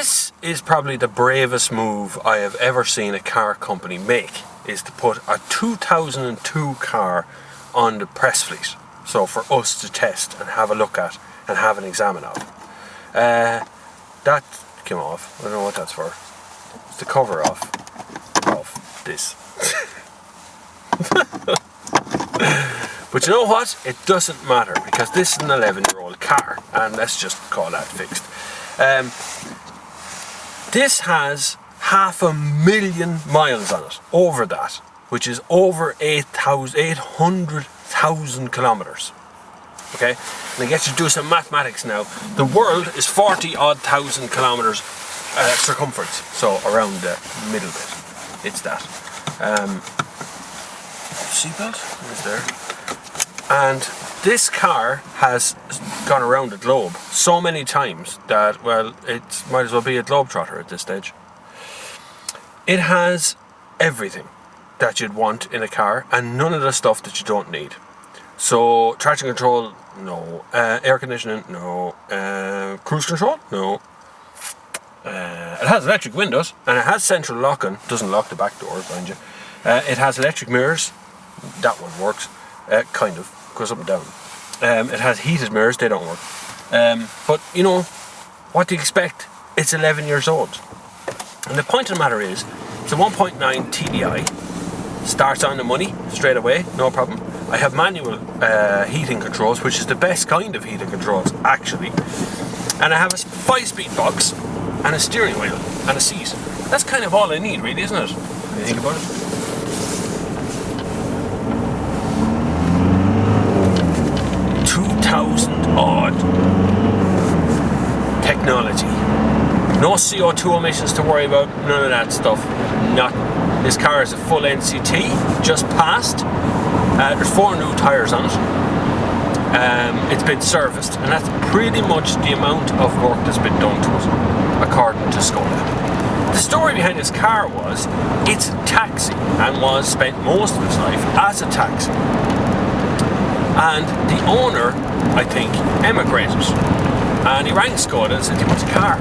This is probably the bravest move I have ever seen a car company make, is to put a 2002 car on the press fleet. So for us to test and have a look at and have an examine of. That came off. I don't know what that's for. It's the cover of this. But you know what? It doesn't matter, because this is an 11-year-old car, and let's just call that fixed. This has 500,000 miles on it, over that, which is over 800,000 kilometers. Okay, and I get you to do some mathematics now. The world is 40-odd thousand kilometers circumference, so around the middle bit. It's that. Seatbelt is there. And this car has gone around the globe so many times that, well, it might as well be a globetrotter at this stage. It has everything that you'd want in a car, and none of the stuff that you don't need. So, traction control, no. Air conditioning, no. Cruise control, no. It has electric windows, and it has central locking. Doesn't lock the back door, mind you. It has electric mirrors. That one works. Kind of. Goes up and down. It has heated mirrors. They don't work. But, you know, what do you expect? It's 11 years old. And the point of the matter is, it's a 1.9 TDI. Starts on the money straight away, no problem. I have manual heating controls, which is the best kind of heating controls, actually. And I have a 5-speed box, and a steering wheel, and a seat. That's kind of all I need, really, isn't it? When you think about it. 2,000-odd technology. No CO2 emissions to worry about, none of that stuff. This car is a full NCT, just passed. There's 4 new tyres on it. It's been serviced, and that's pretty much the amount of work that's been done to it, according to Skoda. The story behind this car was, it's a taxi, and was spent most of its life as a taxi. And the owner, I think, emigrated, and he rang Skoda and said he wants a car.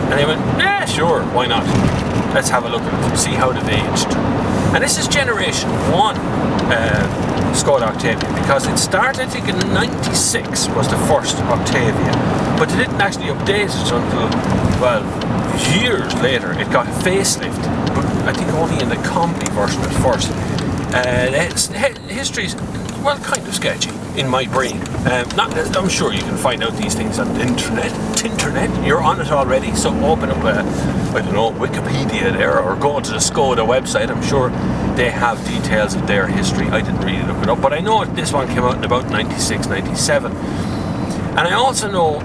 And they went, yeah, sure, why not? Let's have a look at it, see how they've aged. And this is generation 1 Skoda Octavia, because it started, I think, in 96 was the first Octavia, but they didn't actually update it until, well, years later. It got a facelift, but I think only in the combi version at first. History's, well, kind of sketchy in my brain. I'm sure you can find out these things on the internet. You're on it already, so open up Wikipedia there, or go to the Skoda website. I'm sure they have details of their history. I didn't really look it up, but I know this one came out in about 96, 97. And I also know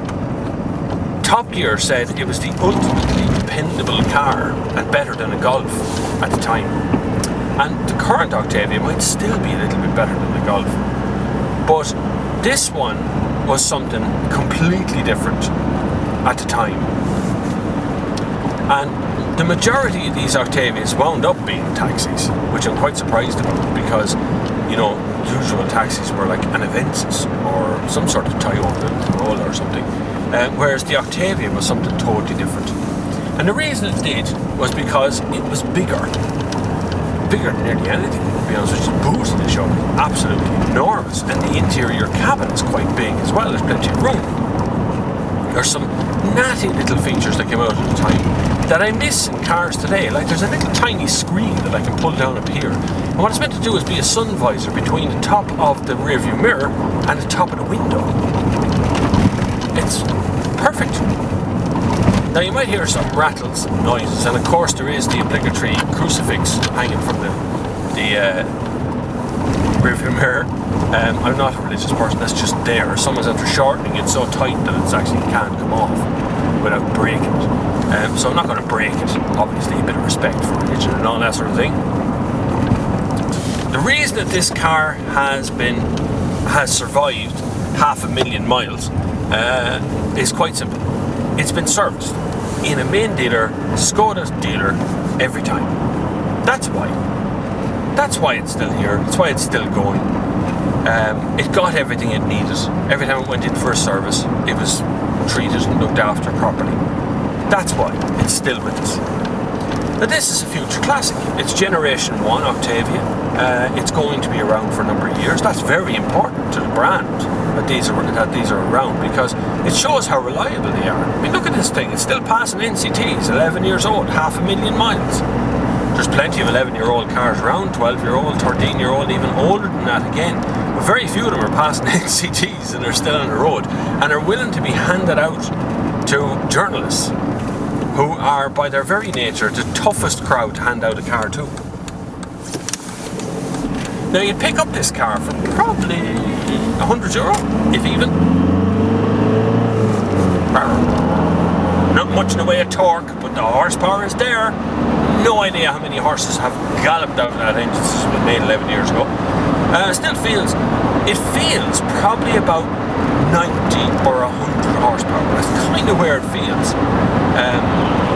Top Gear said it was the ultimately dependable car and better than a Golf at the time. And the current Octavia might still be a little bit better than the Golf. But this one was something completely different at the time. And the majority of these Octavias wound up being taxis, which I'm quite surprised about, because, you know, usual taxis were like an Avensis or some sort of Toyota Corolla or something, whereas the Octavia was something totally different. And the reason it did was because it was bigger than nearly anything, to be honest with you. The boot in the show is absolutely enormous, and the interior cabin is quite big as well. There's plenty of room. There's some natty little features that came out at the time that I miss in cars today. Like, there's a little tiny screen that I can pull down up here, and what it's meant to do is be a sun visor between the top of the rearview mirror and the top of the window. It's perfect. Now, you might hear some rattles and noises, and of course there is the obligatory crucifix hanging from the rearview mirror. I'm not a religious person, that's just there. Someone's after shortening it so tight that it actually can't come off without breaking it. So I'm not going to break it. Obviously, a bit of respect for religion and all that sort of thing. The reason that this car has survived 500,000 miles is quite simple. It's been serviced in a main dealer, Skoda dealer, every time. That's why. That's why it's still here. That's why it's still going. It got everything it needed. Every time it went in for a service, it was treated and looked after properly. That's why it's still with us. Now this is a future classic. It's Generation 1 Octavia. It's going to be around for a number of years. That's very important to the brand that these are around, because it shows how reliable they are. I mean, look at this thing. It's still passing NCTs, 11 years old, 500,000 miles. There's plenty of 11-year-old cars around, 12-year-old, 13-year-old, even older than that again. But very few of them are passing NCTs and are still on the road and are willing to be handed out to journalists who are, by their very nature, the toughest crowd to hand out a car to. Now, you'd pick up this car for probably €100, if even. Not much in the way of torque, but the horsepower is there. No idea how many horses have galloped out of that engine since it was made 11 years ago. It feels probably about 90 or 100 horsepower. That's kind of where it feels.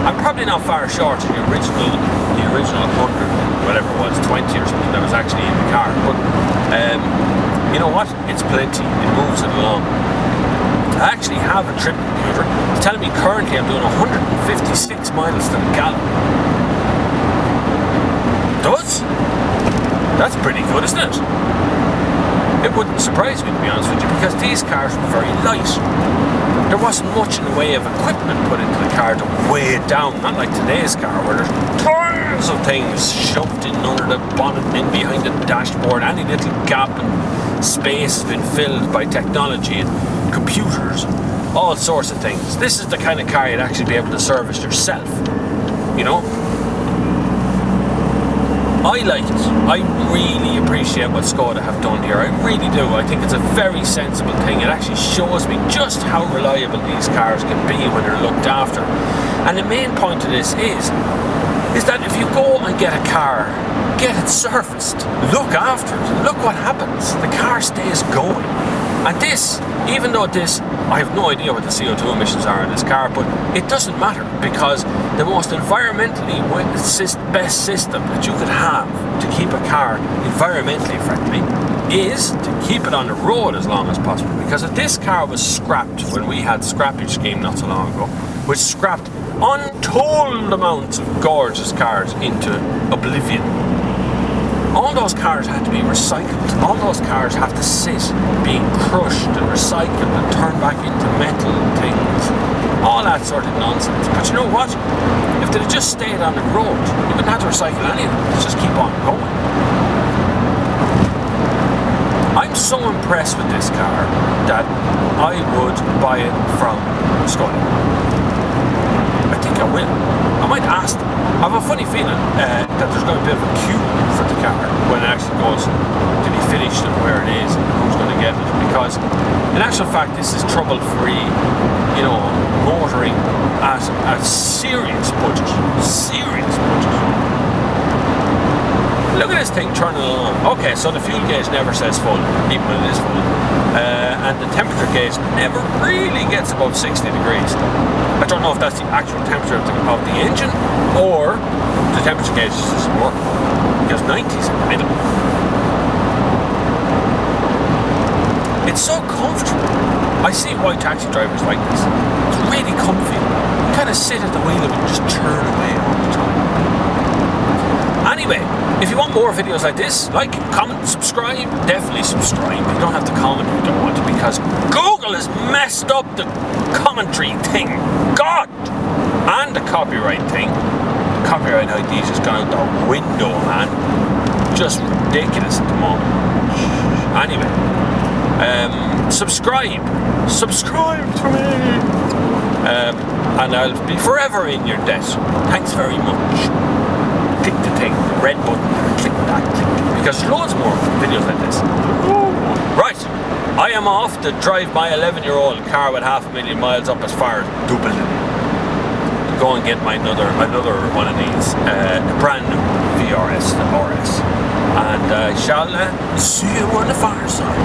I'm probably not far short of the original 100, whatever it was, 20 or something that was actually in the car. But you know what? It's plenty. It moves it along. I actually have a trip computer. It's telling me currently I'm doing 156 miles to the gallon. Does? That's pretty good, isn't it? It wouldn't surprise me, to be honest with you, because these cars were very light. There wasn't much in the way of equipment put into the car to weigh it down, not like today's car where there's tons of things shoved in under the bonnet and in behind the dashboard. Any little gap and space has been filled by technology and computers, all sorts of things. This is the kind of car you'd actually be able to service yourself, you know? I like it. I really appreciate what Skoda have done here. I really do. I think it's a very sensible thing. It actually shows me just how reliable these cars can be when they're looked after. And the main point of this is that if you go and get a car, get it serviced, look after it, look what happens. The car stays going. And this, even though this, I have no idea what the CO2 emissions are in this car, but it doesn't matter, because the most environmentally best system that you could have to keep a car environmentally friendly is to keep it on the road as long as possible. Because if this car was scrapped when we had scrappage scheme not so long ago, which scrapped untold amounts of gorgeous cars into oblivion, all those cars had to be recycled. All those cars have to sit being crushed and recycled and turned back into metal things. All that sort of nonsense. But you know what? If they'd just stayed on the road, you wouldn't have to recycle any of them. Just keep on going. I'm so impressed with this car that I would buy it from Skoda. I think I will. I might ask them. I have a funny feeling that there's going to be a bit of a queue for the car when it actually goes to be finished and where it is and who's going to get it. Because in actual fact, this is trouble-free, you know, motoring at a serious budget. Serious budget. Look at this thing turning along. Okay, so the fuel gauge never says full, even when it is full. And the temperature gauge never really gets above 60 degrees. I don't know if that's the actual temperature of the engine or the temperature gauge doesn't work, because 90's in the middle. It's so comfortable. I see why taxi drivers like this. It's really comfy. You kind of sit at the wheel of it and just turn away all the time. Anyway, if you want more videos like this, like, comment, subscribe. Definitely subscribe. You don't have to comment if you don't want to, because Google has messed up the commentary thing. God! And the copyright thing. Copyright ID's just gone out the window, man. Just ridiculous at the moment. Anyway, subscribe. Subscribe to me. And I'll be forever in your debt. Thanks very much. Click the thing, the red button, click that, because there's loads more videos like this. Right, I am off to drive my 11-year-old car with 500,000 miles up as far as Dublin. Go and get my another one of these, the brand new VRS, the RS. And I shall see you on the far side.